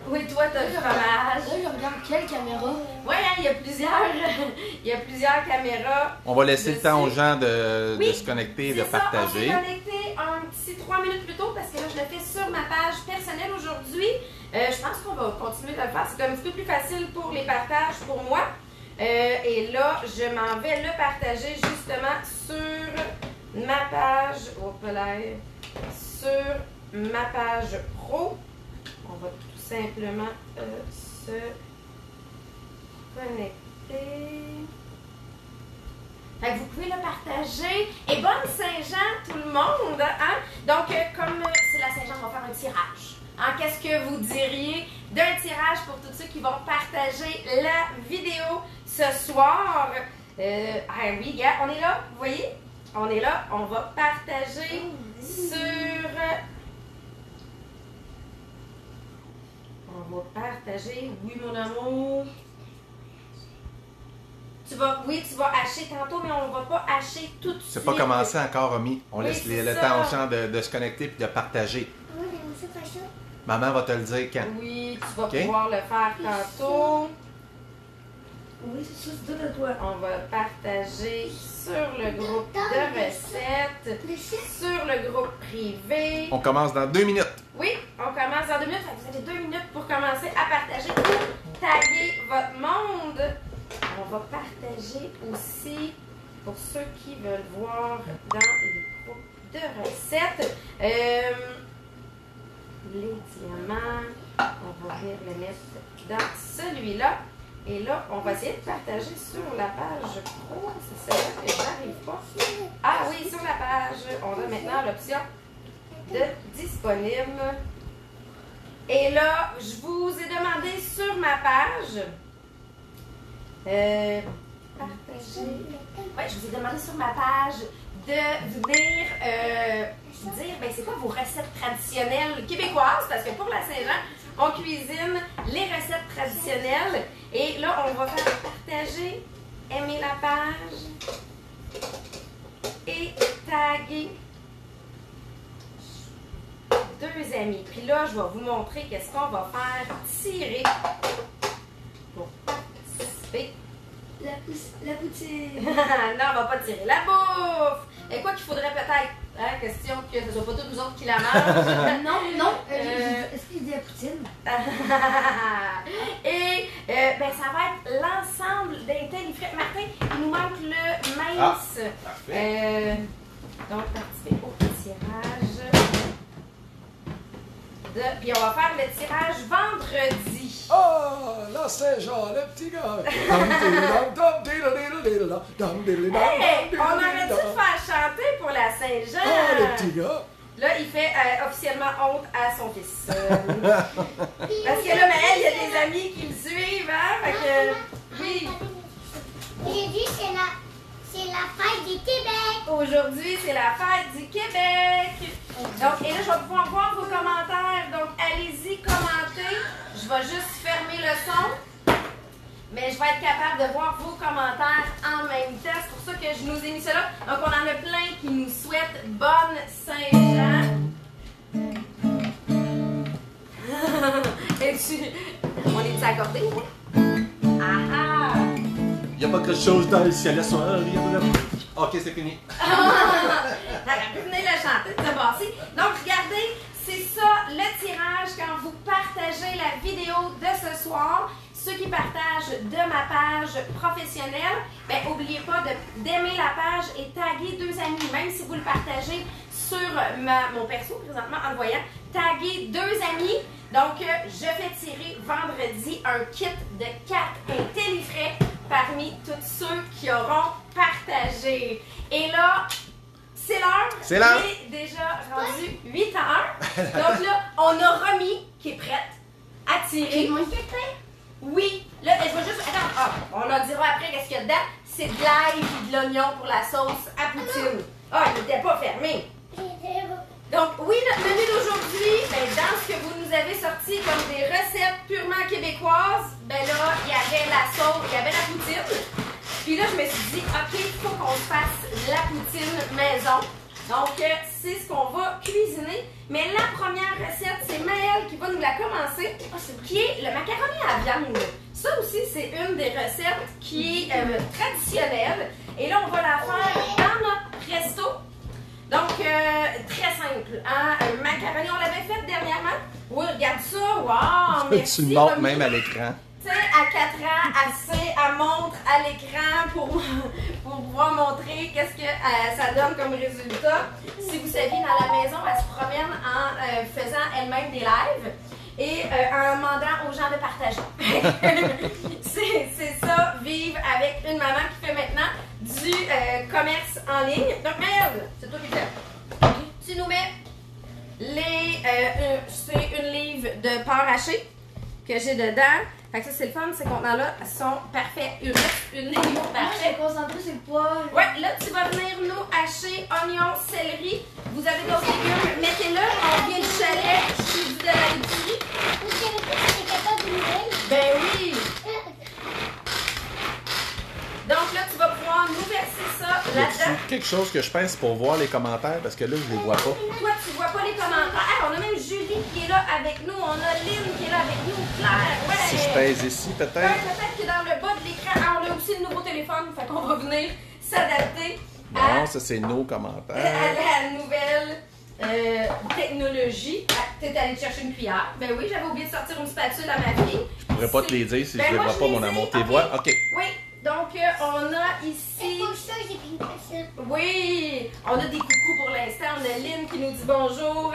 Oui, toi, t'as du fromage. Là, je regarde quelle caméra? Oui, hein, il y a plusieurs caméras. On va laisser dessus. le temps aux gens de se connecter et de C'est ça, partager. on s'est connecté un petit 3 minutes plus tôt parce que là, je le fais sur ma page personnelle aujourd'hui. Je pense qu'on va continuer de le faire. C'est un petit peu plus facile pour les partages pour moi. Et là, je m'en vais le partager justement sur ma page. Hop là, sur ma page pro. On va tout simplement se connecter. Fait que vous pouvez le partager. Et bonne Saint-Jean tout le monde! Hein? Donc, comme c'est la Saint-Jean, on va faire un tirage. Hein? Qu'est-ce que vous diriez d'un tirage pour tous ceux qui vont partager la vidéo ce soir? Ah oui, gars, on est là, vous voyez? On est là, on va partager sur... On va partager, oui mon amour. Tu vas hacher tantôt, mais on ne va pas hacher tout de suite. C'est pas commencé encore, Romy. On Oui, laisse c'est le ça. temps aux gens de se connecter et de partager. Oui, mais c'est pas ça. Maman va te le dire quand. Oui, tu vas Ok. pouvoir le faire tantôt. Oui, c'est ça, c'est tout à toi. On va partager sur le groupe de recettes, sur le groupe privé. On commence dans 2 minutes. Oui, on commence dans 2 minutes. Vous avez 2 minutes pour commencer à partager ou taguer votre monde. On va partager aussi pour ceux qui veulent voir dans les groupes de recettes. Les diamants, on va venir les mettre dans celui-là. Et là, on va essayer de partager sur la page pro. C'est celle-là que j'arrive pas. Ah oui, sur la page, on a maintenant l'option de disponible. Et là, je vous ai demandé sur ma page... partager. Oui, je vous ai demandé sur ma page de venir dire, ben, c'est quoi vos recettes traditionnelles québécoises, parce que pour la Saint-Jean, on cuisine les recettes traditionnelles. Et là, on va faire partager, aimer la page et taguer 2 amis. Puis là, je vais vous montrer qu'est-ce qu'on va faire tirer pour participer. La poutine. Non, on va pas tirer la bouffe. Et quoi qu'il faudrait peut-être, hein, question que ce soit pas tous nous autres qui la mangent. Non. Est-ce qu'il dit la poutine? Et ben, ça va être l'ensemble des frites. Martin, il nous manque le maïs. Parfait. Donc, participer au tirage. Puis on va faire le tirage vendredi. Oh, la Saint-Jean, le petit gars. Hey, on aurait dû te faire chanter pour la Saint-Jean. Oh, le petit gars. Là, il fait officiellement honte à son fils. Parce que là, mais elle, il y a des amis qui le suivent, hein? Fait que, oui. Aujourd'hui, c'est la fête du Québec. Aujourd'hui, c'est la fête du Québec. Donc, et là, je vais pouvoir voir vos commentaires. Donc, allez-y, commentez. Je vais juste fermer le son. Mais je vais être capable de voir vos commentaires en même temps. C'est pour ça que je nous ai mis cela. Donc, on en a plein qui nous souhaitent bonne Saint-Jean. Et on est-tu accordé? Ah ah! Il n'y a pas quelque chose dans le ciel, soir. Ok, c'est fini. T'aurais pu venir le chanter, de te passer. Donc, regardez, c'est ça le tirage quand vous partagez la vidéo de ce soir. Ceux qui partagent de ma page professionnelle, ben, n'oubliez pas d'aimer la page et taguer 2 amis. Même si vous le partagez sur mon perso présentement en le voyant, taguer 2 amis. Donc, je fais tirer vendredi un kit de 4 IntelliFrais parmi tous ceux qui auront partagé. Et là, c'est l'heure. C'est l'heure. Il est déjà rendu 8h. Donc là, on a Romy qui est prête à tirer. Oui. Là, je vais juste... Attends, on leur dira après qu'est-ce qu'il y a dedans. C'est de l'ail et de l'oignon pour la sauce à poutine. Ah, il n'était pas fermé. Donc, oui, notre menu d'aujourd'hui, ben, dans ce que vous nous avez sorti comme des recettes purement québécoises, ben là, il y avait la sauce, il y avait la poutine. Puis là, je me suis dit, OK, il faut qu'on fasse la poutine maison. Donc, c'est ce qu'on va cuisiner. Mais la première recette, c'est Maëlle qui va nous la commencer, qui est le macaroni à viande. Ça aussi, c'est une des recettes qui est traditionnelle. Et là, on va la faire dans notre resto. Donc, très simple. Hein? Macaroni, on l'avait fait dernièrement. Oui, regarde ça. Wow, merci. Tu le montres même à l'écran. Tu sais, à 4 ans, elle montre à l'écran pour pouvoir montrer qu'est-ce que ça donne comme résultat. Si vous saviez, dans la maison, elle se promène en faisant elle-même des lives et en demandant aux gens de partager. C'est ça, vivre avec une maman qui fait maintenant du commerce en ligne. Donc, Maëlle, c'est toi qui le fais. Tu nous mets c'est une livre de porc haché que j'ai dedans. Fait que ça, c'est le fun, ces contenants-là sont parfaits. Une livre parfaite. Je concentré sur le poil. Ouais, là, tu vas venir nous hacher oignons, céleri. Vous avez d'autres légumes, mettez-le. On vient du chalet, je suis de la épicerie. Vous savez pas que c'est capable de nouvelles? Ben oui! Donc là, tu vas pouvoir nous verser ça là-dedans. Quelque chose que je pense pour voir les commentaires, parce que là, je les vois pas. Toi, tu vois pas les commentaires. Hey, on a même Julie qui est là avec nous. On a Lynn qui est là avec nous. Claire, ouais. Si je pèse ici, peut-être. Ouais, peut-être que dans le bas de l'écran, on a aussi le nouveau téléphone. Fait qu'on va venir s'adapter Non, ça, c'est nos commentaires. à la nouvelle technologie. Ah, t'es allé te chercher une cuillère. Ben oui, j'avais oublié de sortir une spatule à ma fille. Je pourrais pas te les dire si Ben je les moi, vois je pas, les mon ai. amour. Tes Ok. voix? OK. Oui, donc on a C'est ici... pour ça que j'ai pris une facile. Oui, on a des coucous pour l'instant. On a Lynn qui nous dit bonjour.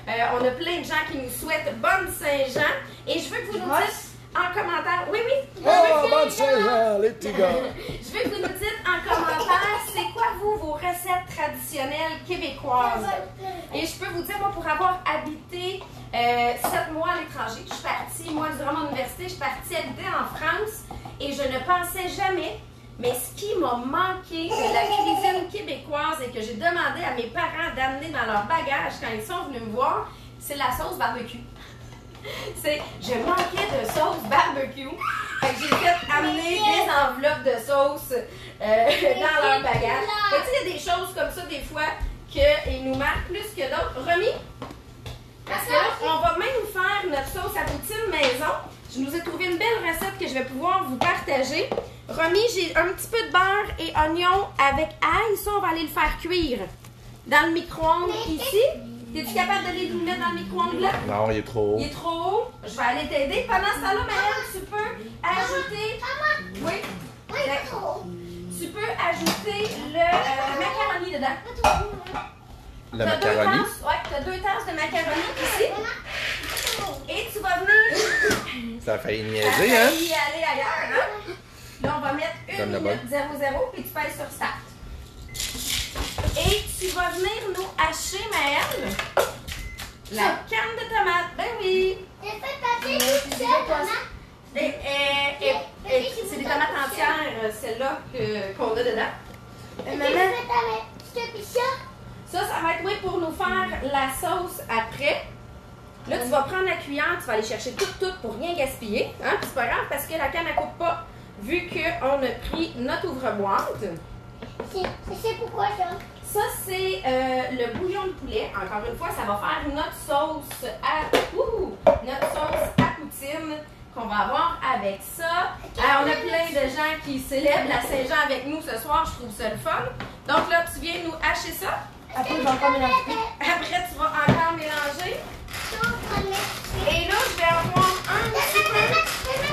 On a plein de gens qui nous souhaitent bonne Saint-Jean. Et je veux que vous nous dites en commentaire... Oui, oui. Oh, bonne Saint-Jean, les petits gars. Je veux que vous nous dites en commentaire, c'est quoi vous, vos recettes traditionnelles québécoises? Et je peux vous dire, moi, pour avoir habité 7 mois à l'étranger, je suis partie, moi, durant mon université, je suis partie habiter en France et je ne pensais jamais, mais ce qui m'a manqué de la cuisine québécoise et que j'ai demandé à mes parents d'amener dans leur bagage quand ils sont venus me voir, c'est la sauce barbecue. Je manquais de sauce barbecue. Fait que j'ai fait amener des enveloppes de sauce dans leur bagage. Fait que, tu sais, il y a des choses comme ça, des fois, qu'ils nous marquent plus que d'autres. Romy, parce que là, on va même faire notre sauce à poutine maison. Je nous ai trouvé une belle recette que je vais pouvoir vous partager. Romy, j'ai un petit peu de beurre et oignon avec ail. Ça, on va aller le faire cuire dans le micro-ondes ici. Es-tu capable d'aller nous mettre dans le micro-ondes là? Non, il est trop haut. Il est trop haut. Je vais aller t'aider. Pendant ce temps-là, Maëlle, tu peux ajouter... Oui. Oui, trop. Tu peux ajouter le macaroni dedans. Le macaroni. Ouais, tu as 2 tasses de macaroni ici. Et tu vas venir... Ça a failli Ça niaiser, va hein? y aller ailleurs, hein? Là, on va mettre 1 Donne le minute 00 puis tu pèses sur start. Et tu vas venir nous hacher, Maëlle, la canne de tomates. Ben oui. J'ai fait passer toute seule, maman. C'est des tomates entières, celles-là qu'on a dedans. J'ai Maman, fait ta petite pizza. ça va être oui pour nous faire la sauce après. Là, tu vas prendre la cuillère, tu vas aller chercher tout pour rien gaspiller. Hein? Puis c'est pas grave parce que la canne, elle coupe pas vu qu'on a pris notre ouvre-boîte. C'est pourquoi ça? Ça, c'est le bouillon de poulet. Encore une fois, ça va faire notre sauce à poutine qu'on va avoir avec ça. On a plein de gens qui célèbrent la Saint-Jean avec nous ce soir. Je trouve ça le fun. Donc là, tu viens nous hacher ça. Après, je vais encore mélanger. Après, tu vas encore mélanger. Et là, je vais avoir un petit peu...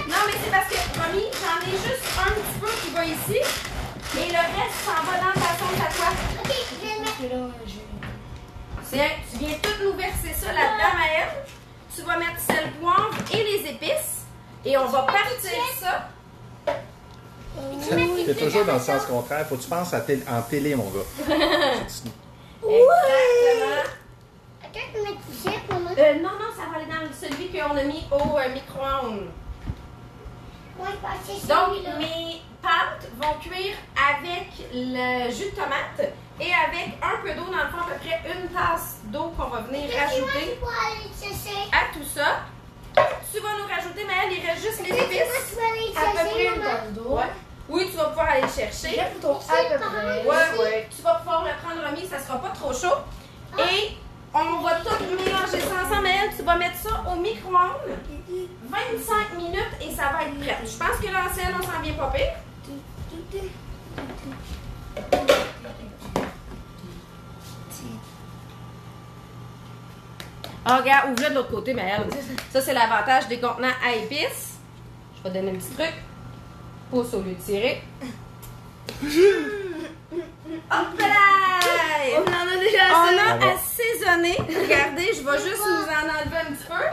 Non, mais c'est parce que, Romy, j'en ai juste un petit peu qui va ici. Et le reste s'en va dans ta sauce à toi. Ok, je vais le mettre. Tu viens tout nous verser ça là-dedans, Maëlle. Tu vas mettre sel, poivre et les épices. Et on va partir ça. C'est toujours dans le sens contraire. Faut que tu penses en télé, mon gars. Exactement. Attends, je peux mettre ici, maman. Non, ça va aller dans celui qu'on a mis au micro-ondes. Moi, je vais passer Donc, celui-là. mes pâtes vont cuire avec le jus de tomate et avec un peu d'eau, dans le fond, à peu près 1 tasse d'eau qu'on va venir rajouter Pour aller chercher. à tout ça. Tu vas nous rajouter, Maëlle, il reste juste les Est-ce que épices. tu vas aller À peu près chercher, 1 maman? tasse d'eau. Ouais. Oui, tu vas pouvoir aller le chercher. À peu près. Ouais. Tu vas pouvoir le prendre, Romy, ça sera pas trop chaud. Et on va tout mélanger ça ensemble. Maëlle, tu vas mettre ça au micro-ondes 25 minutes et ça va être prêt. Je pense que l'ancienne, on s'en vient pas pire. Ah, regarde, ouvre-le de l'autre côté, Maëlle. Ça, c'est l'avantage des contenants à épices. Je vais donner un petit truc. Pouce au lieu de tirer. Hop là! On en a déjà On assez. a assaisonné. Regardez, je vais juste nous en enlever un petit peu.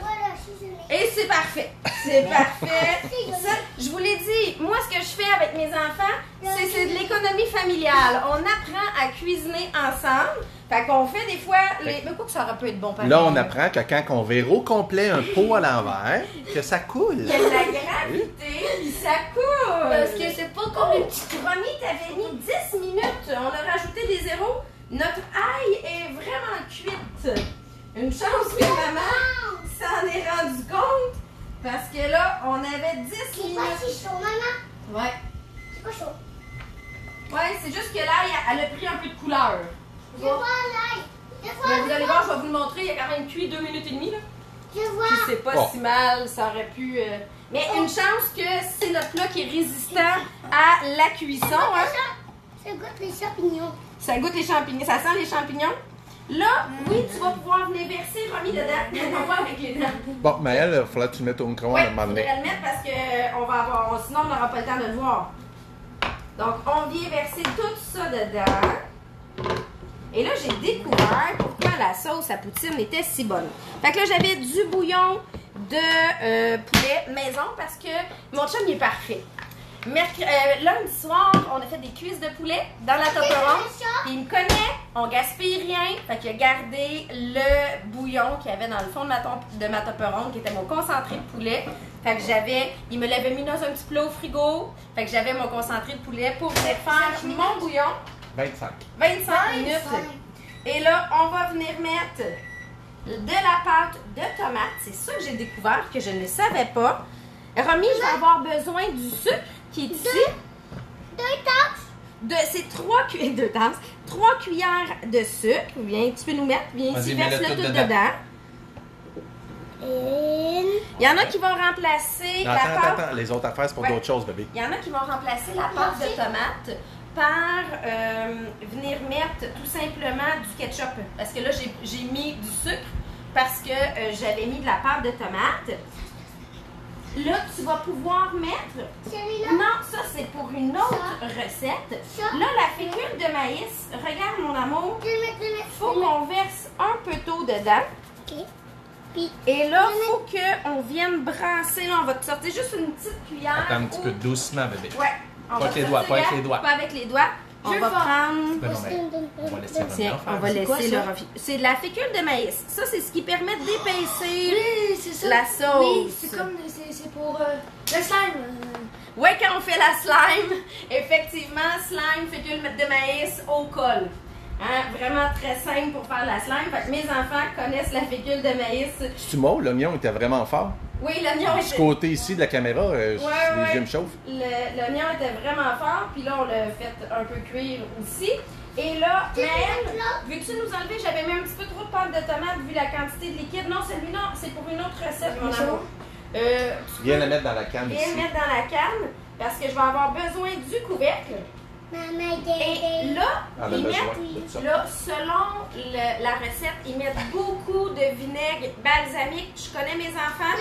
Voilà, assaisonné. Et c'est parfait. C'est parfait. Ça, je vous l'ai dit, moi, ce que je fais avec mes enfants, c'est de l'économie familiale. On apprend à cuisiner ensemble. Fait qu'on fait des fois... Mais quoi que ça aurait pu être bon, pareil. Là, on apprend que quand on vire au complet un pot à l'envers, que ça coule. Il y a de la gravité, puis ça coule. Parce que c'est pas comme une petite. Romy, t'avais mis 10 minutes. On a rajouté des zéros. Notre ail est vraiment cuite. Une chance que maman s'en est rendu compte. Parce que là, on avait 10 C'est pas minutes. si chaud, maman. Ouais. C'est pas chaud. Ouais, c'est juste que l'ail, elle a pris un peu de couleur. Je vois l'ail. Je Mais vois. vous allez voir, je vais vous le montrer. Il y a quand même cuit 2 minutes et demie. Là. Je vois. Puis c'est pas Oh. si mal, ça aurait pu. Mais une chance que c'est notre plat qui est résistant à la cuisson. Hein. Ça goûte les champignons. Ça goûte les champignons, ça sent les champignons. Là, oui, tu vas pouvoir venir verser Romy dedans. On va avec les dents. Bon, Maëlle, il faudra que tu le mettes au micro-ondes Oui, à un il moment donné. faudrait le mettre parce que sinon on n'aura pas le temps de le voir. Donc, on vient verser tout ça dedans. Et là, j'ai découvert pourquoi la sauce à poutine était si bonne. Fait que là, j'avais du bouillon de poulet maison parce que mon chum, il est parfait. Lundi soir, on a fait des cuisses de poulet dans la Tupperware. Puis il me connaît, on gaspille rien. Fait qu'il a gardé le bouillon qu'il y avait dans le fond de ma Tupperware, qui était mon concentré de poulet. Fait que il me l'avait mis dans un petit plat au frigo. Fait que j'avais mon concentré de poulet pour venir faire mon bouillon. 25. 25 minutes. Et là, on va venir mettre de la pâte de tomate. C'est ça que j'ai découvert, que je ne savais pas. Romy, je vais avoir besoin du sucre qui est ici. 2 tasses. C'est 3 cuillères de sucre. Viens, tu peux nous mettre. Viens ici, Vas-y, mets-le verse-le tout tout dedans. dedans. Et. Il y en a qui vont remplacer Non, la pâte. attends. Les autres affaires, c'est pour Ouais. d'autres choses, bébé. Il y en a qui vont remplacer la pâte de tomate par venir mettre tout simplement du ketchup. Parce que là, j'ai mis du sucre parce que j'avais mis de la pâte de tomate. Là, tu vas pouvoir mettre... Celui-là. Non, ça, c'est pour une autre recette. Ça. Là, la fécule de maïs, regarde, mon amour, Je vais mettre, faut qu'on verse un peu d'eau dedans. Ok. Puis. Et là, il faut qu'on vienne brasser. Là, on va te sortir juste une petite cuillère. Attends un petit ou- peu doucement, bébé. Ouais. On Pas va avec les sortir, doigts, pas avec regarde, les doigts. Pas avec les doigts. On Je va vais faire. prendre... Ben non, mais on va laisser Tiens, Romy en on faire. va C'est quoi, laisser ça? le refi- C'est de la fécule de maïs. Ça, c'est ce qui permet d'épaissir Oui, c'est ça. la sauce. Oui, c'est comme. C'est pour. Le slime. Ouais, quand on fait la slime, effectivement, slime, fécule de maïs au col. Hein, vraiment très simple pour faire la slime. Fait que mes enfants connaissent la fécule de maïs. C'est-tu mot? L'oignon était vraiment fort. Oui, l'oignon Ce était... côté ici de la caméra, les ouais. yeux me chauffent. L'oignon était vraiment fort, puis là, on l'a fait un peu cuire aussi. Et là, Maëlle, veux-tu nous enlever? J'avais mis un petit peu trop de pâte de tomate vu la quantité de liquide. Non, celui-là, c'est pour une autre recette, mon amour. Tu Viens peux la mettre dans la canne bien ici. le mettre dans la canne, parce que je vais avoir besoin du couvercle. Maman, Et là, Elle a ils besoin mettent, de ça. là, selon la recette, ils mettent beaucoup de vinaigre balsamique. Je connais mes enfants.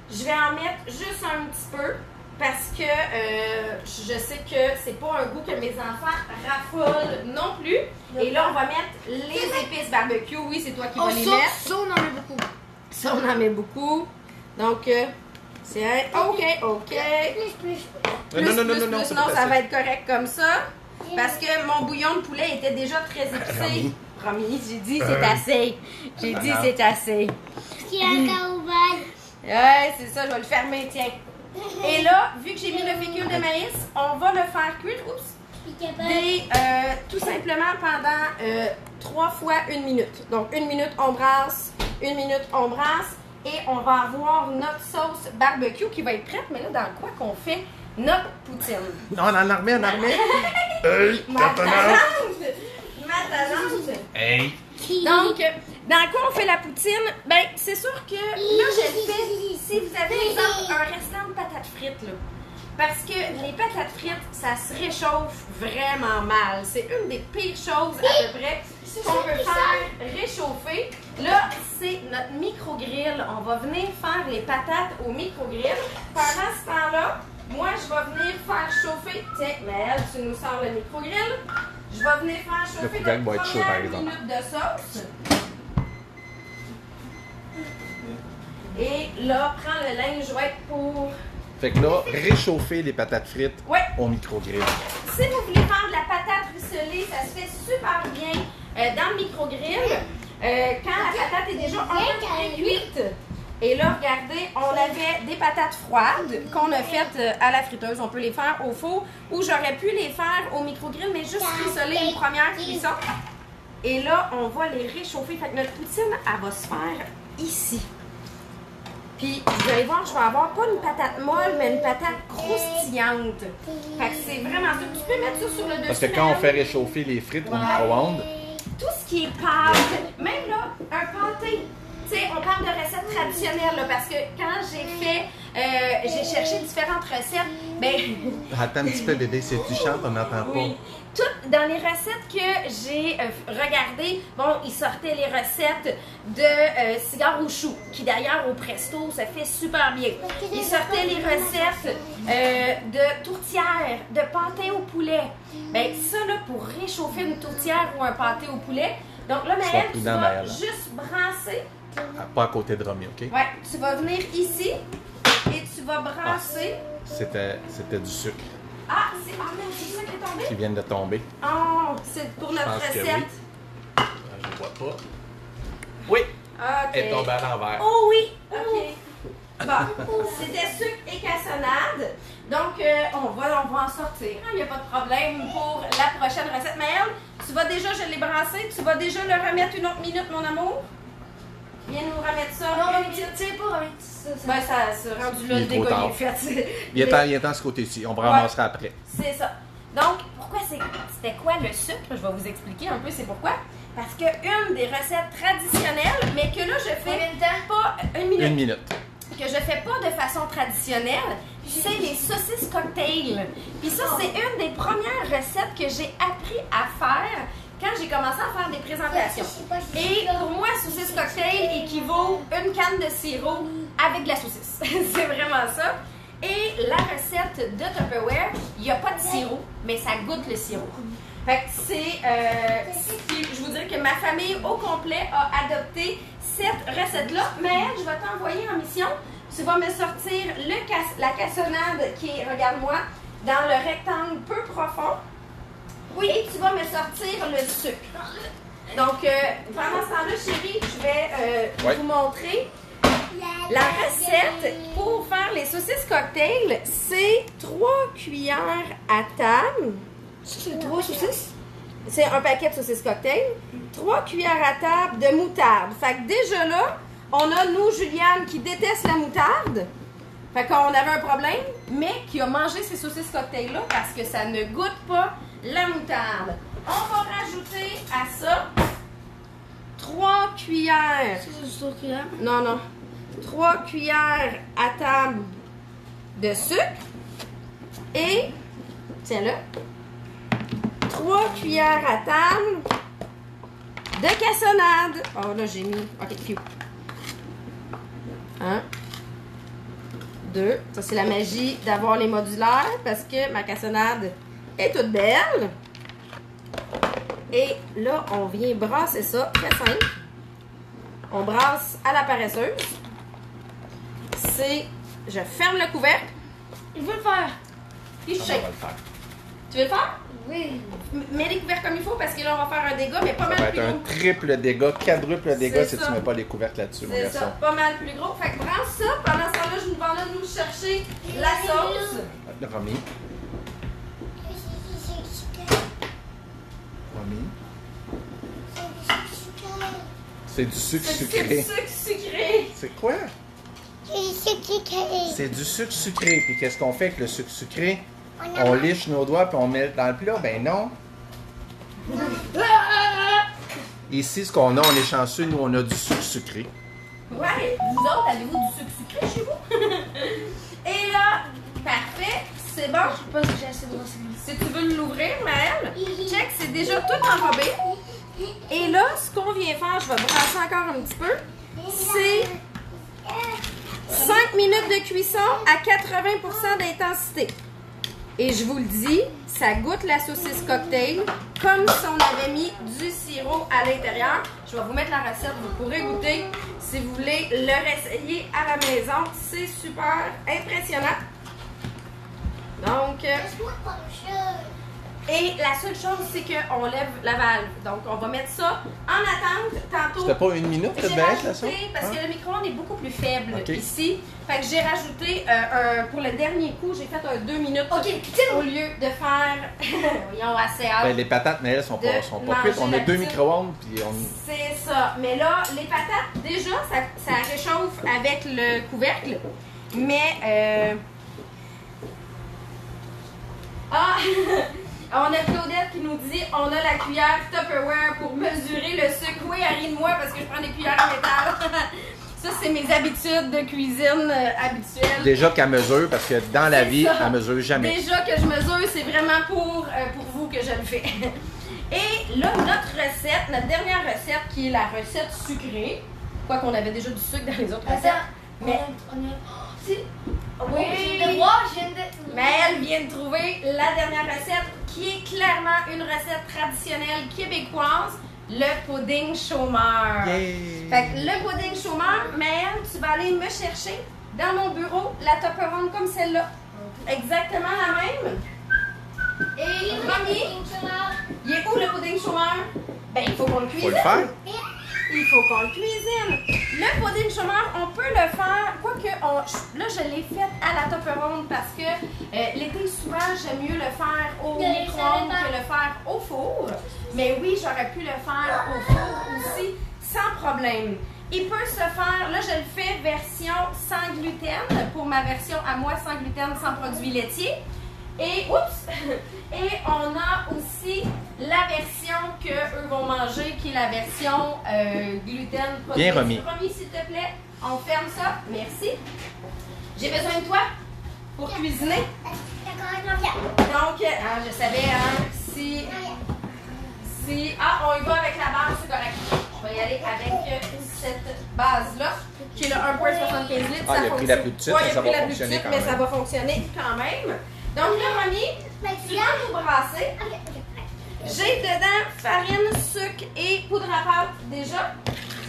Je vais en mettre juste un petit peu parce que je sais que c'est pas un goût que mes enfants raffolent non plus. Et là, on va mettre les épices barbecue. Oui, c'est toi qui vas les mettre. Ça, on en met beaucoup. Ça, on en met beaucoup. Donc, c'est un... OK. Plus. Non, c'est pas ça assez. va être correct comme ça. Parce que mon bouillon de poulet était déjà très épicé. Romy. Romy, j'ai dit c'est assez. J'ai dit c'est assez. Qui a encore ouvert. Ouais, c'est ça, je vais le fermer, tiens. Et là, vu que j'ai mis le fécule de maïs, on va le faire cuire, tout simplement pendant 3 fois 1 minute. Donc 1 minute, on brasse, 1 minute, on brasse. Et on va avoir notre sauce barbecue qui va être prête. Mais là, dans quoi qu'on fait notre poutine? Non, en armée. Hey, Ma talente! Hey! Donc, dans quoi on fait la poutine? Ben, c'est sûr que là, je le fais si vous avez, exemple, un restant de patates frites, là. Parce que les patates frites, ça se réchauffe vraiment mal. C'est une des pires choses à peu près qu'on peut faire réchauffer. Là, c'est notre micro-grill. On va venir faire les patates au micro-grill. Pendant ce temps-là, moi, je vais venir faire chauffer. Tiens, Maëlle, tu nous sors le micro-grill. Je vais venir faire chauffer Le notre va être chaud, par première exemple. minute de sauce. Et là, prends le linge wet pour... Fait que là, réchauffer les patates frites Ouais. au micro-grill. Si vous voulez faire de la patate rissolée, ça se fait super bien dans le micro-grill. Quand la patate est déjà un peu pré-cuite. Et là, regardez, on avait des patates froides qu'on a faites à la friteuse. On peut les faire au four ou j'aurais pu les faire au micro-grill, mais juste rissoler une première cuisson. Et là, on va les réchauffer. Fait que notre poutine, elle va se faire ici. Puis, vous allez voir, je vais avoir pas une patate molle, mais une patate croustillante. Fait que c'est vraiment ça. Tu peux mettre ça sur le dessus. Parce que quand on fait réchauffer les frites au micro-ondes, Tout ce qui est pâte, même là, un pâté. Tu sais, on parle de recettes traditionnelles, là, parce que quand j'ai cherché différentes recettes, ben... attends un petit peu, bébé, c'est tu chantes, on n'entend pas. Oui. Toutes dans les recettes que j'ai regardées, bon, ils sortaient les recettes de cigares au chou, qui d'ailleurs au presto, ça fait super bien. Ils sortaient les recettes de tourtière, de pâté au poulet. Ben ça, là, pour réchauffer une tourtière ou un pâté au poulet, donc là, Maëlle, tu prudent, vas Maëlle. juste brasser. Ah, pas à côté de Romy, OK? Ouais, tu vas venir ici et tu vas brasser. C'était du sucre Ah, c'est ça qui est tombé? qui vient de tomber. Oh, c'est pour notre pense que recette. oui. Je vois pas. Oui! OK. Elle est tombée à l'envers. Oh oui! OK. Bon, c'était sucre et cassonade. Donc, on va en sortir. Il n'y a pas de problème pour la prochaine recette. Maëlle, tu vas déjà, je l'ai brassé, tu vas déjà le remettre une autre minute, mon amour? Viens nous remettre ça. Non, une minute. tiens pas avec ça. Ben, ça se rendu là, Il le est trop dégât tard. est fait. Il est temps ce côté-ci. On ramassera après. C'est ça. Donc, pourquoi c'était quoi le sucre? Je vais vous expliquer un peu c'est pourquoi. Parce que une des recettes traditionnelles, mais que là, je fais pas une minute. Une minute. Que je fais pas de façon traditionnelle, c'est les saucisses cocktail. Puis ça, c'est une des premières recettes que j'ai appris à faire quand j'ai commencé à faire des présentations. Et pour moi, saucisse cocktail équivaut une canne de sirop avec de la saucisse. C'est vraiment ça. Et la recette de Tupperware, il n'y a pas de sirop, mais ça goûte le sirop. Fait que c'est... je vous dirais que ma famille au complet a adopté cette recette-là. Mais je vais t'envoyer en mission. Tu vas me sortir la cassonade qui est, regarde-moi, dans le rectangle peu profond. Oui, et tu vas me sortir le sucre. Donc, pendant ce temps-là, chérie, je vais vous montrer la recette pour faire les saucisses cocktail. C'est 3 cuillères à table. C'est 3 saucisses? C'est un paquet de saucisses cocktail. 3 cuillères à table de moutarde. Fait que déjà là, on a, nous, Juliane, qui déteste la moutarde. Fait qu'on avait un problème, mais qui a mangé ces saucisses cocktail-là parce que ça ne goûte pas la moutarde. On va rajouter à ça 3 cuillères. C'est 3 cuillères. Non, non. 3 cuillères à table de sucre. Et, tiens-le, 3 cuillères à table de cassonade. Oh, là, j'ai mis... OK, phew. 1, 2. Ça, c'est la magie d'avoir les modulaires parce que ma cassonade est toute belle. Et là, on vient brasser ça. Très simple. On brasse à la paresseuse. Je ferme le couvercle. Je veux le faire. Puis je On shake. va le faire. Tu veux le faire? Oui. Mets les couvercles comme il faut parce que là, on va faire un dégât, mais pas Ça mal va plus être un gros. triple dégât, quadruple dégât C'est si ça. tu mets pas les couvercles là-dessus, mon C'est garçon. ça, pas mal plus gros. Fait que brasse ça. Pendant ce temps-là, je nous vais là nous chercher la sauce. Le Romy. Romy. C'est du sucre C'est du sucré. sucre sucré. C'est quoi? C'est du sucre sucré. Puis qu'est-ce qu'on fait avec le sucre sucré? On liche nos doigts puis on met dans le plat? Ben non. Ici, ce qu'on a, on est chanceux, nous, on a du sucre sucré. Ouais, vous autres, avez-vous du sucre sucré chez vous? Et là, parfait, c'est bon. Je pense que j'ai assez de recettes. Si tu veux l'ouvrir, Maëlle, check, c'est déjà tout enrobé. Et là, ce qu'on vient faire, je vais brasser encore un petit peu, c'est 5 minutes de cuisson à 80% d'intensité. Et je vous le dis, ça goûte la saucisse cocktail comme si on avait mis du sirop à l'intérieur. Je vais vous mettre la recette, vous pourrez goûter si vous voulez le réessayer à la maison. C'est super impressionnant. Donc, et la seule chose, c'est qu'on lève la valve. Donc, on va mettre ça en attente tantôt. C'était pas une minute, J'ai peut-être, là, ça? rajouté, parce que le micro-ondes est beaucoup plus faible Ok. ici. Fait que j'ai rajouté, pour le dernier coup, j'ai fait un 2 minutes au lieu de faire, voyons, assez hâte. Ben, les patates, mais elles sont pas cuites. On a manger 2 la micro-ondes, puis on... C'est ça. Mais là, les patates, déjà, ça réchauffe avec le couvercle. Mais, ah! On a Claudette qui nous dit on a la cuillère Tupperware pour mesurer le sucre. Oui, elle rit de moi parce que je prends des cuillères en métal. Ça, c'est mes habitudes de cuisine habituelles. Déjà qu'elle mesure, parce que dans la C'est vie, ça. elle mesure jamais. Déjà que je mesure, c'est vraiment pour vous que je le fais. Et là, notre recette, notre dernière recette, qui est la recette sucrée, quoi qu'on avait déjà du sucre dans les autres recettes. Mais mais elle vient de trouver la dernière recette qui est clairement une recette traditionnelle québécoise, le pudding chômeur. Yeah. Fait que le pudding chômeur, mais tu vas aller me chercher dans mon bureau la Tupperware comme celle-là. Exactement la même. Et premier, il est où le pudding chômeur? Ben, il faut qu'on le Faut cuisine. le faire. Il faut qu'on le cuisine. Le pudding chômeur, on peut le faire, quoique, là je l'ai fait à la Tupperware parce que l'été, souvent, j'aime mieux le faire au micro-ondes que le faire au four. Mais oui, j'aurais pu le faire au four aussi, sans problème. Il peut se faire, là je le fais version sans gluten, pour ma version à moi sans gluten, sans produits laitiers. Et, oups! Et on a aussi la version qu'eux vont manger, qui est la version gluten produit. Bien remis. Remis, s'il te plaît. On ferme ça. Merci. J'ai besoin de toi pour cuisiner. Donc, je savais, si... Ah, on y va avec la base, c'est correct. Je vais y aller avec cette base-là, qui est le 1,75 litres. Ah, il a pris la plus petite, Ouais, mais il a ça pris va la plus fonctionner petite, quand mais même. ça va fonctionner quand même. Donc, le Romy, tu vas nous brasser. J'ai dedans farine, sucre et poudre à pâte déjà.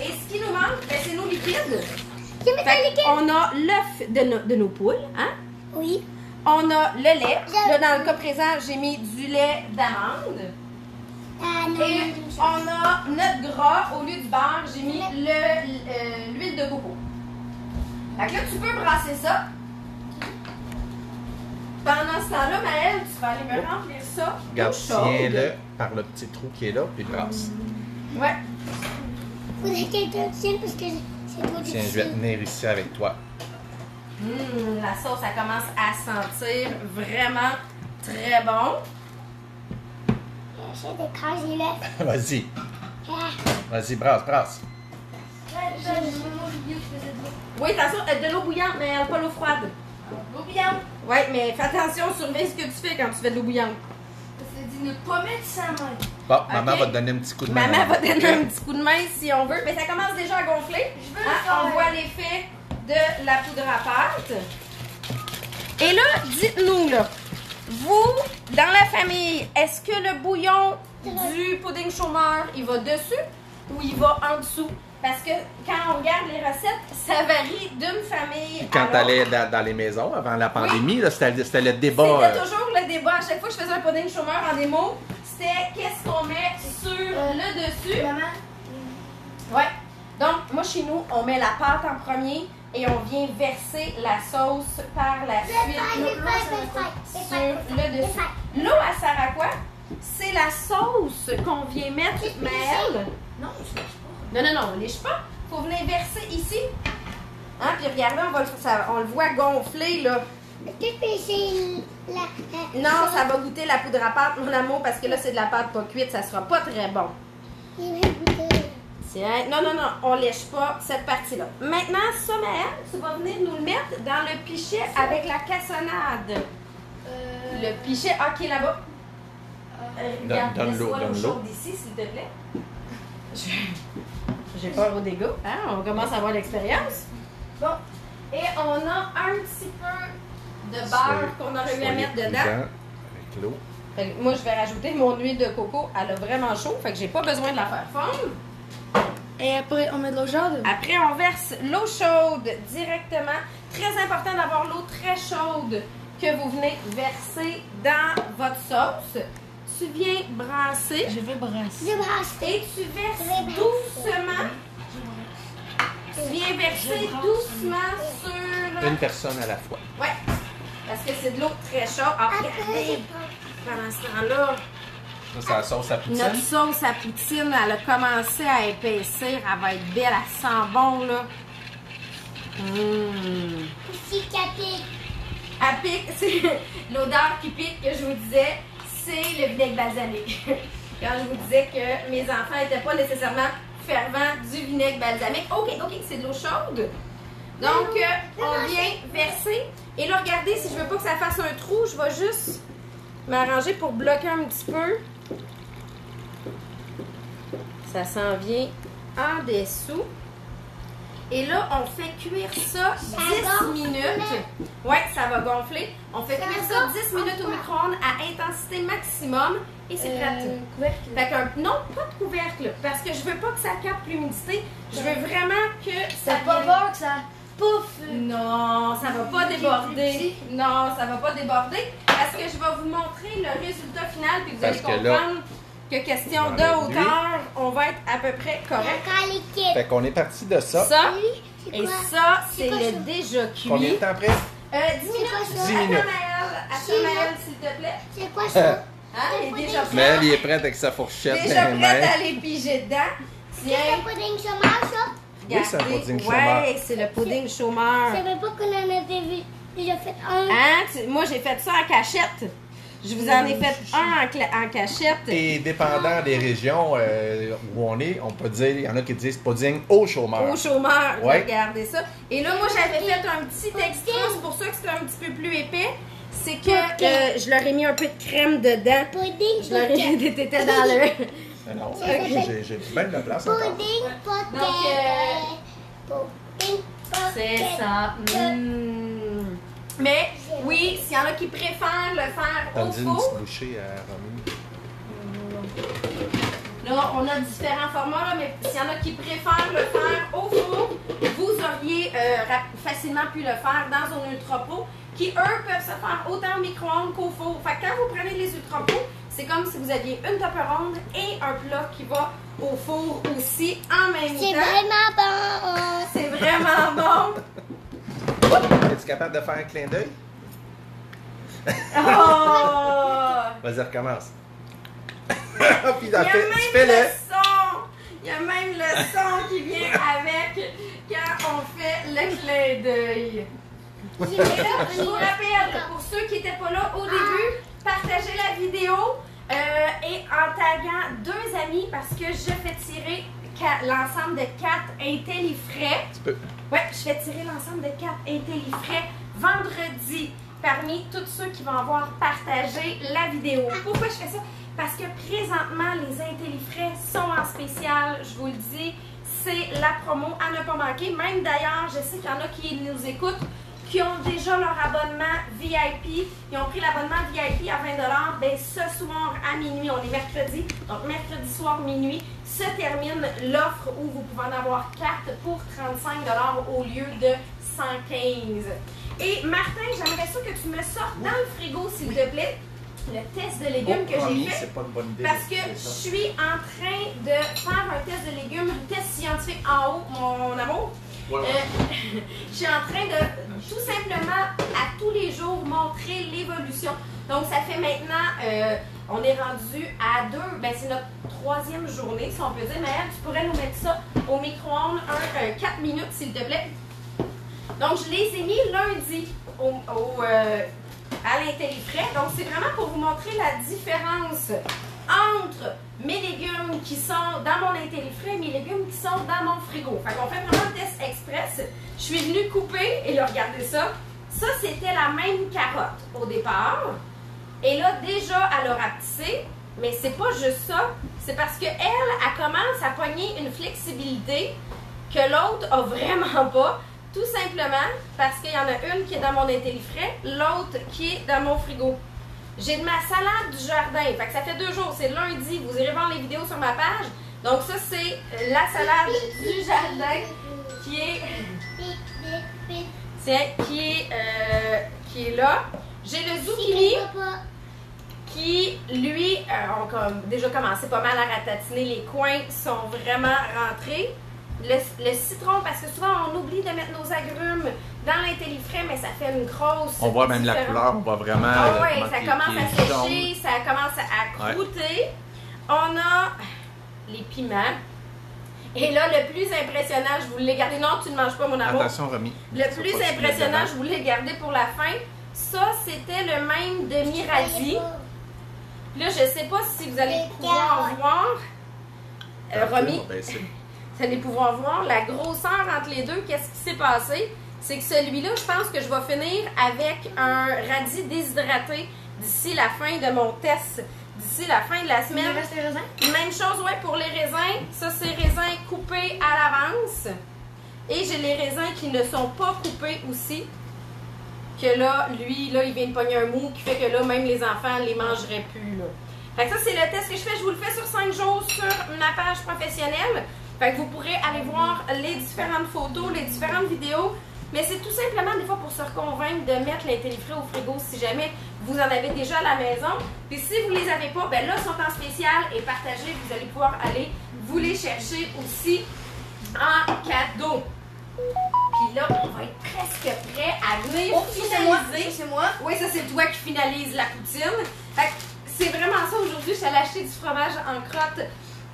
Et ce qui nous manque, ben, c'est nos liquides. On a l'œuf de nos poules, hein? Oui. On a le lait. Là, dans le cas présent, j'ai mis du lait d'amande. Et on a notre gras, au lieu du beurre, j'ai mis l'huile de coco. Fait que là, tu peux brasser ça. Pendant ce temps-là, Maëlle, tu vas aller me remplir ça. Regarde, d'eau chaude. tiens-le par le petit trou qui est là, puis brasse. Ouais. Faudrait que quelqu'un tienne parce que c'est trop Tiens, je vais tenir ici avec toi. La sauce, elle commence à sentir vraiment très bon. J'ai d'écraser l'œuf. Vas-y. Vas-y, brasse. Oui, attention, de l'eau bouillante, mais pas l'eau froide. L'eau bouillante. Oui, mais fais attention, surveille ce que tu fais quand tu fais de l'eau bouillante. Ça dit ne pas mettre sa main. Bon, maman Ok. va te donner un petit coup de main. Maman va donner un petit coup de main si on veut. Mais ça commence déjà à gonfler. veux le Hein, faire. on voit l'effet de la poudre à pâte. Et là, dites-nous, là, vous, dans la famille, est-ce que le bouillon du pudding chômeur, il va dessus ou il va en dessous? Parce que quand on regarde les recettes, ça varie d'une famille Puis quand à t'allais l'autre. dans les maisons avant la pandémie, là, c'était le débat. C'était toujours le débat. À chaque fois que je faisais un pudding chômeur en démo, c'était qu'est-ce qu'on met sur le dessus. Maman. Ouais. Donc, moi, chez nous, on met la pâte en premier et on vient verser la sauce par la suite sur le dessus. L'eau, elle sert à quoi? C'est la sauce qu'on vient mettre, Maëlle. Non, je lèche pas. Non, on lèche pas. Faut venir verser ici. Hein, puis regardez, on le voit gonfler, là. Non, ça va goûter la poudre à pâte, mon amour, parce que là, c'est de la pâte pas cuite, ça sera pas très bon. Tiens, non, on lèche pas cette partie-là. Maintenant, ça, Maëlle, tu vas venir nous le mettre dans le pichet avec la cassonade. Le pichet, qui est là-bas. Regarde, laisse-moi l'eau chaude ici, s'il te plaît. J'ai peur au dégât. Hein? On commence à avoir l'expérience. Bon. Et on a un petit peu de beurre qu'on aurait eu à mettre dedans. Avec l'eau. Moi, je vais rajouter mon huile de coco. Elle a vraiment chaud, fait que j'ai pas besoin de la faire fondre. Et après, on met de l'eau chaude? Après, on verse l'eau chaude directement. Très important d'avoir l'eau très chaude que vous venez verser dans votre sauce. Tu viens brasser. Je vais brasser. Et tu verses doucement. Tu viens verser doucement sur... Une personne à la fois. Ouais. Parce que c'est de l'eau très chaude. Regardez. Pendant ce temps-là, Ça, c'est la sauce à poutine. notre sauce à poutine, elle a commencé à épaissir. Elle va être belle. Elle sent bon, là. Aussi capique. Elle pique. C'est l'odeur qui pique que je vous disais. C'est le vinaigre balsamique. Quand je vous disais que mes enfants n'étaient pas nécessairement fervents du vinaigre balsamique. OK, c'est de l'eau chaude. Donc, on vient verser. Et là, regardez, si je veux pas que ça fasse un trou, je vais juste m'arranger pour bloquer un petit peu. Ça s'en vient en dessous. Et là, on fait cuire ça 10 minutes. Ouais, ça va gonfler. On fait cuire ça 10 minutes au micro-ondes à intensité maximum. Et c'est prêt. Fait que, non, pas de couvercle. Parce que je veux pas que ça capte l'humidité. Je veux vraiment que ça T'as pas peur que ça pouf? Non, ça va pas déborder. Non, ça va pas déborder. Parce que je vais vous montrer le résultat final. Puis vous allez comprendre que question de hauteur, on va être à peu près correct. Encore liquide. Fait qu'on est parti de ça. Ça, C'est et quoi? ça, c'est quoi le ça? déjà cuit. Combien de temps après? 10 minutes. quoi ça? 10 minutes. Attends, Maëlle, s'il te plaît. C'est quoi ça? Hein, il est déjà Mais elle, prêt. il est prête avec sa fourchette. Déjà dans les prête mains. à les piger dedans. C'est Tiens, un pudding chômage, ça? Oui, c'est un regardez. pudding chômeur. Ouais, c'est le pudding chômeur. Je savais pas qu'on en avait déjà fait un. Hein? Moi, j'ai fait ça en cachette. Je vous en ai fait un en cachette. Et dépendant des régions où on est, on peut dire, il y en a qui disent pudding au chômeur. Au chômeur, Ouais. regardez ça. Et là, moi, j'avais fait un petit extra, c'est pour ça que c'est un petit peu plus épais. C'est que je leur ai mis un peu de crème dedans. Pudding, Je leur ai mis t'étais dans le... Non, j'ai bien de la place encore. pudding, Donc, pudding, c'est ça. Mais oui, s'il y en a qui préfèrent le faire T'as au dit une four, petite bouchée à Romy. là, on a différents formats, là, mais s'il y en a qui préfèrent le faire au four, vous auriez facilement pu le faire dans un Ultra Pro, qui, eux, peuvent se faire autant au micro-ondes qu'au four. Fait que quand vous prenez les Ultra Pro, c'est comme si vous aviez une tupperware et un plat qui va au four aussi en même c'est temps. vraiment bon. C'est vraiment bon. Es-tu capable de faire un clin d'œil? Oh! Vas-y, recommence. Puis Il y a tu même fais le le... son! Il y a même le son qui vient avec quand on fait le clin d'œil. Et là, je vous rappelle, pour ceux qui n'étaient pas là au début, partagez la vidéo et en taguant 2 amis parce que je fais tirer l'ensemble de 4 IntelliFrais. Tu peux. Ouais, je fais tirer l'ensemble de 4 IntelliFrais vendredi parmi tous ceux qui vont avoir partagé la vidéo. Pourquoi je fais ça? Parce que présentement, les IntelliFrais sont en spécial, je vous le dis. C'est la promo à ne pas manquer. Même d'ailleurs, je sais qu'il y en a qui nous écoutent, qui ont déjà leur abonnement VIP. Ils ont pris l'abonnement VIP à 20 $. Ben, ce soir à minuit, on est mercredi, donc mercredi soir minuit, se termine l'offre où vous pouvez en avoir 4 pour 35 $ au lieu de 115. Et Martin, j'aimerais ça que tu me sortes dans le frigo, s'il te plaît, le test de légumes que j'ai fait. C'est pas une bonne idée. Parce que je suis en train de faire un test de légumes, un test scientifique en haut, mon amour. Je suis en train de tout simplement à tous les jours montrer l'évolution. Donc ça fait maintenant, on est rendu à 2, ben c'est notre 3e journée si on peut dire. Maëlle, tu pourrais nous mettre ça au micro-ondes 4 minutes s'il te plaît. Donc je les ai mis lundi à l'IntelliFrais. Donc c'est vraiment pour vous montrer la différence entre mes légumes qui sont dans mon intellifrais et mes légumes qui sont dans mon frigo. Fait qu'on fait vraiment le test express. Je suis venue couper, et là, regardez ça. Ça, c'était la même carotte au départ. Et là, déjà, elle a rapetissé. Mais c'est pas juste ça. C'est parce qu'elle, elle commence à pogner une flexibilité que l'autre a vraiment pas. Tout simplement parce qu'il y en a une qui est dans mon intellifrais, l'autre qui est dans mon frigo. J'ai de ma salade du jardin. Fait que ça fait 2 jours. C'est lundi. Vous irez voir les vidéos sur ma page. Donc ça, c'est la salade du jardin qui est là. J'ai le zucchini qui, lui, ont déjà commencé pas mal à ratatiner. Les coins sont vraiment rentrés. Le citron, parce que souvent on oublie de mettre nos agrumes dans l'intellifrais, mais ça fait une grosse. On voit même la couleur, on voit vraiment. Ah oui, ça commence à sécher, ça commence à croûter. Ouais. On a les piments. Et là, le plus impressionnant, je vous l'ai gardé. Non, tu ne manges pas, mon amour. Attention, Romy. Le plus impressionnant, je vous l'ai gardé pour la fin. Ça, c'était le même de Miradi. Là, je ne sais pas si vous allez pouvoir voir. Romy. Vous allez pouvoir voir la grosseur entre les deux. Qu'est-ce qui s'est passé? C'est que celui-là, je pense que je vais finir avec un radis déshydraté d'ici la fin de mon test. D'ici la fin de la semaine. Il reste les raisins? Même chose, ouais, pour les raisins. Ça, c'est raisins coupés à l'avance. Et j'ai les raisins qui ne sont pas coupés aussi. Que là, lui, là, il vient de pogner un mou qui fait que là, même les enfants ne les mangeraient plus. Là. Fait que ça, c'est le test que je fais. Je vous le fais sur 5 jours sur ma page professionnelle. Fait que vous pourrez aller voir les différentes photos, les différentes vidéos. Mais c'est tout simplement des fois pour se reconvaincre de mettre l'intellifrais au frigo si jamais vous en avez déjà à la maison. Puis si vous ne les avez pas, ben là, ils sont en spécial et partagés. Vous allez pouvoir aller vous les chercher aussi en cadeau. Puis là, on va être presque prêt à venir finaliser. C'est moi. Oui, ça c'est toi qui finalise la poutine. Fait que c'est vraiment ça aujourd'hui. Je suis allée acheter du fromage en crotte.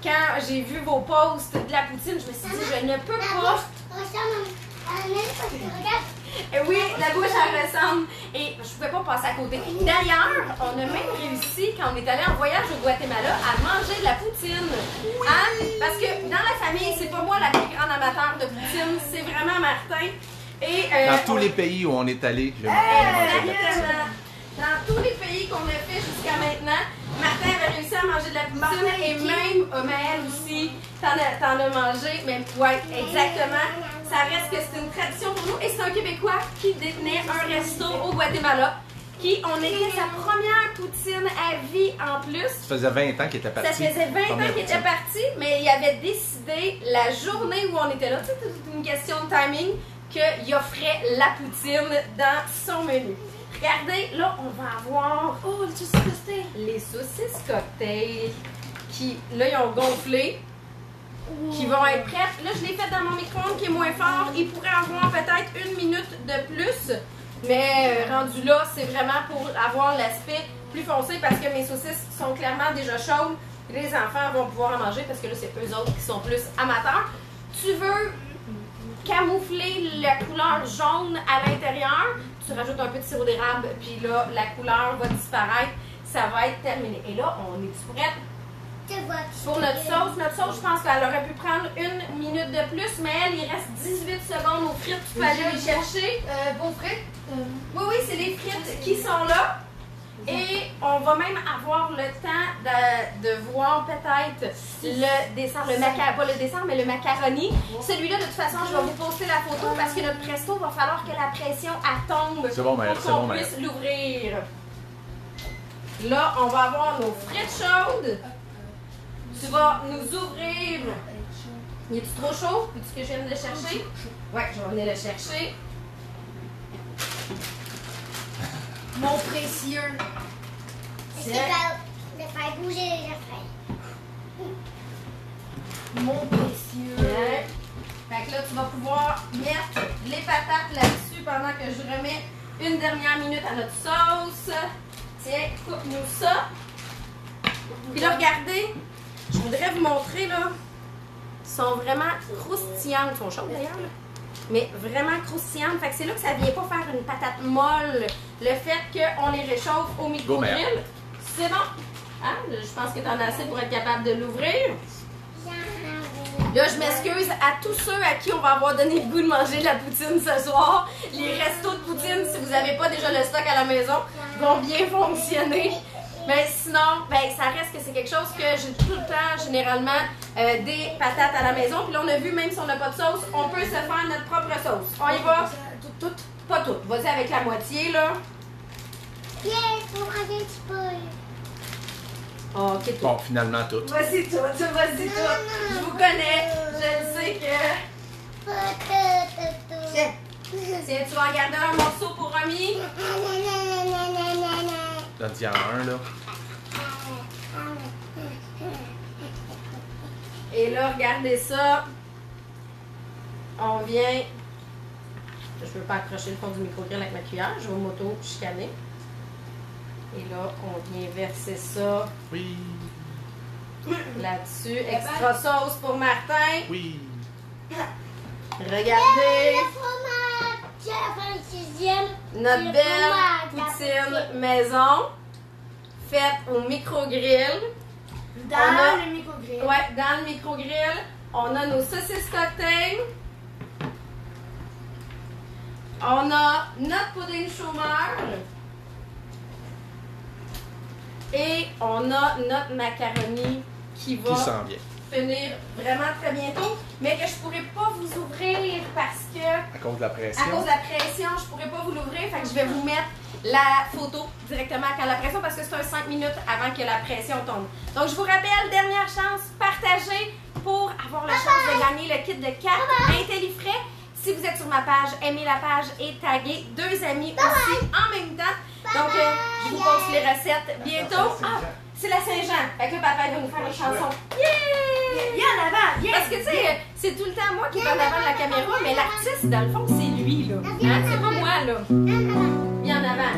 Quand j'ai vu vos posts de la poutine, je me suis dit, je ne peux pas. Oui, la bouche, elle ressemble. Et je ne pouvais pas passer à côté. D'ailleurs, on a même réussi, quand on est allé en voyage au Guatemala, à manger de la poutine. Hein? Parce que dans la famille, c'est pas moi la plus grande amateur de poutine, c'est vraiment Martin. Et, dans tous les pays où on est allé, j'ai exactement. Dans tous les pays qu'on a fait jusqu'à maintenant, Martin avait réussi à manger de la poutine et même Maëlle aussi, t'en as mangé. Mais ouais, exactement. Ça reste que c'est une tradition pour nous. Et c'est un Québécois qui détenait un resto au Guatemala. On était sa première poutine à vie en plus. Ça faisait 20 ans qu'il était parti. Ça faisait 20 ans qu'il était parti, mais il avait décidé la journée où on était là, c'est une question de timing, qu'il offrait la poutine dans son menu. Regardez, là, on va avoir les saucisses cocktail. Les saucisses cocktail qui, là, ils ont gonflé, qui vont être prêtes. Là, je l'ai fait dans mon micro-ondes qui est moins fort. Il pourrait avoir peut-être 1 minute de plus, mais rendu là, c'est vraiment pour avoir l'aspect plus foncé parce que mes saucisses sont clairement déjà chaudes. Les enfants vont pouvoir en manger parce que là, c'est eux autres qui sont plus amateurs. Tu veux camoufler la couleur jaune à l'intérieur, tu rajoutes un peu de sirop d'érable, puis là, la couleur va disparaître, ça va être terminé. Et là, on est prête pour notre sauce. Notre sauce, je pense qu'elle aurait pu prendre 1 minute de plus, mais elle, il reste 18 secondes aux frites. Tu peux aller les chercher. Vos frites? Oui, c'est les frites qui sont là. Et on va même avoir le temps de voir peut-être le dessert, pas le dessert, mais le macaroni. Celui-là, de toute façon, je vais vous poster la photo parce que notre presto, va falloir que la pression elle tombe pour qu'on puisse l'ouvrir. Là, on va avoir nos frites chaudes. Tu vas nous ouvrir. Il est-tu trop chaud? Veux-tu que je vienne le chercher? Oui, je vais venir le chercher. Mon précieux. C'est de faire bouger les affaires. Mon précieux. Fait que là, tu vas pouvoir mettre les patates là-dessus pendant que je remets 1 dernière minute à notre sauce. Tiens, coupe-nous ça. Puis là, regardez, je voudrais vous montrer, là. Ils sont vraiment croustillantes. Ils sont chaudes d'ailleurs, là. Mais vraiment croustillantes. Fait que c'est là que ça vient pas faire une patate molle. Le fait qu'on les réchauffe au micro-grill. C'est bon. Hein? Je pense que tu en as assez pour être capable de l'ouvrir. Là, je m'excuse à tous ceux à qui on va avoir donné le goût de manger de la poutine ce soir. Les restos de poutine, si vous n'avez pas déjà le stock à la maison, vont bien fonctionner. Mais sinon, ben, ça reste que c'est quelque chose que j'ai tout le temps, généralement, des patates à la maison. Puis là, on a vu, même si on n'a pas de sauce, on peut se faire notre propre sauce. On y va? Toutes? Pas toutes. Vas-y avec la moitié, là. Ok, tout. Bon, finalement, tout. Vas-y tout, vas-y tout. Je vous connais, je le sais que... Tiens, tu vas en garder un morceau pour Romy? Donne-y un, là. Et là, regardez ça. On vient... Je ne peux pas accrocher le fond du micro-grill avec ma cuillère. Je vais m'auto-chicaner. Et là, on vient verser ça Oui. là-dessus. Extra sauce pour Martin. Oui. Regardez notre belle poutine maison faite au micro-grill. Dans le micro-grill. Ouais, dans le micro-grill. On a nos saucisses cocktail. On a notre pudding chômeur. Et on a notre macaroni qui va Qui s'en vient. finir vraiment très bientôt, mais que je pourrais pas vous ouvrir parce que, À cause de la pression. à cause de la pression, je pourrais pas vous l'ouvrir. Fait que je vais vous mettre la photo directement quand la pression, parce que c'est un 5 minutes avant que la pression tombe. Donc, je vous rappelle, dernière chance, partagez pour avoir la chance de gagner le kit de cartes IntelliFrais. Si vous êtes sur ma page, aimez la page et taguez 2 amis aussi en même temps. Donc, je vous poste les recettes bientôt. Ah, c'est la Saint-Jean. Fait que le papa va nous faire une chanson. Yeah! Viens en avant, viens! Parce que, tu sais, c'est tout le temps moi qui est en avant de la caméra, mais l'artiste, dans le fond, c'est lui, là. Hein? C'est pas moi, là. Viens en avant.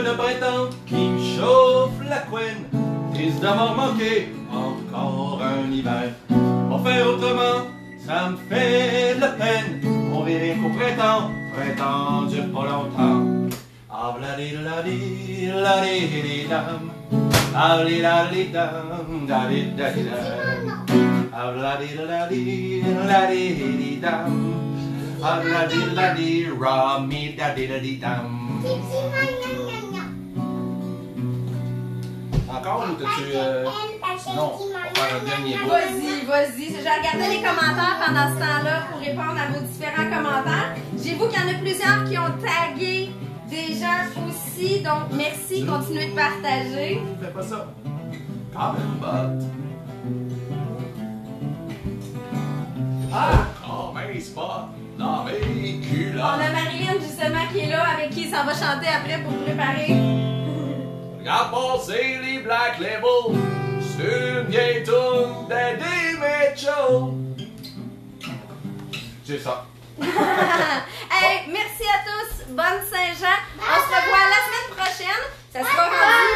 Le printemps qui me chauffe la couenne, triste d'avoir manqué encore un hiver. Pour faire autrement, ça me fait de la peine. On vit rien qu'au printemps dure pas longtemps. Ah v'ladi la di dam, ah li la di dam, da di dam. Ah v'ladi la di dam, ah v'ladi la di Romy da di dam. Encore ou t'as-tu... Non, on va faire un dernier bout. Vas-y. J'ai regardé les commentaires pendant ce temps-là pour répondre à vos différents commentaires. J'ai vu qu'il y en a plusieurs qui ont tagué des gens aussi, donc merci, continuez de partager. Fais pas ça. Quand même, bah. Ah! Oh, mais c'est pas dans mes On culottes. a Marilyn justement qui est là, avec qui ça va chanter après pour préparer. Regarde passer les Black Label sur une vieille toune d'Eddie Mitchell. C'est ça. Hey, merci à tous, bonne Saint-Jean. On se revoit la semaine prochaine. Ça sera rendu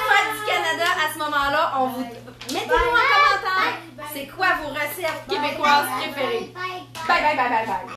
Fête du Canada à ce moment-là. On vous mettez-nous en commentaire c'est quoi vos recettes québécoises préférées. Bye bye bye bye bye.